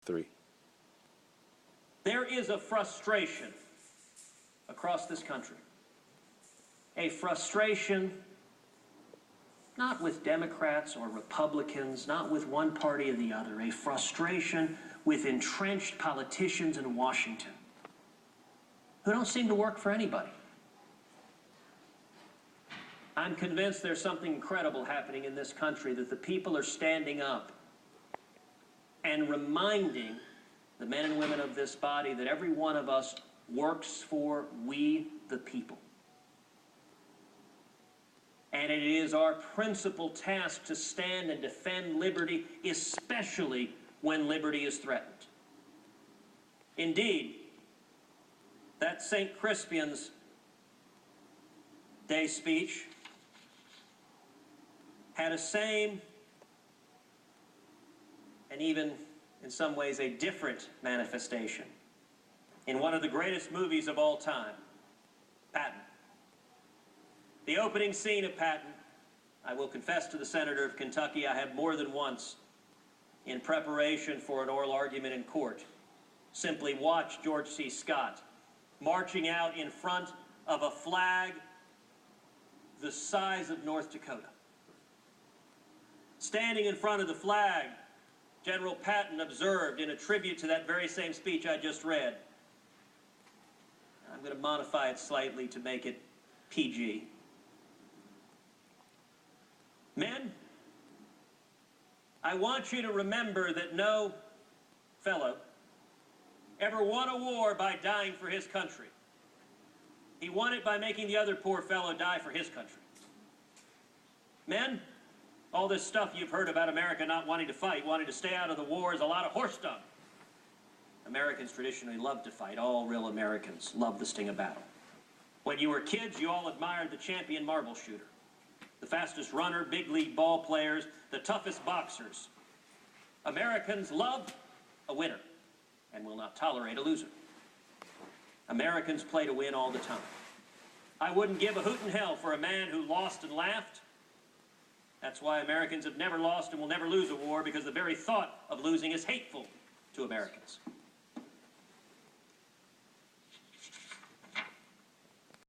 3. There is a frustration across this country. A frustration not with Democrats or Republicans, not with one party or the other, a frustration with entrenched politicians in Washington who don't seem to work for anybody. I'm convinced there's something incredible happening in this country, that the people are standing up and reminding the men and women of this body that every one of us works for we the people. And it is our principal task to stand and defend liberty, especially when liberty is threatened. Indeed, that St. Crispian's Day speech had a same and even in some ways a different manifestation in one of the greatest movies of all time, Patton. The opening scene of Patton, I will confess to the Senator of Kentucky, I have more than once, in preparation for an oral argument in court, simply watched George C. Scott marching out in front of a flag the size of North Dakota. Standing in front of the flag, General Patton observed in a tribute to that very same speech I just read. I'm going to modify it slightly to make it PG. Men, I want you to remember that no fellow ever won a war by dying for his country. He won it by making the other poor fellow die for his country. Men, all this stuff you've heard about America not wanting to fight, wanting to stay out of the war, is a lot of horse dung. Americans traditionally love to fight. All real Americans love the sting of battle. When you were kids, you all admired the champion marble shooter, the fastest runner, big league ball players, the toughest boxers. Americans love a winner and will not tolerate a loser. Americans play to win all the time. I wouldn't give a hoot in hell for a man who lost and laughed. That's why Americans have never lost and will never lose a war, because the very thought of losing is hateful to Americans.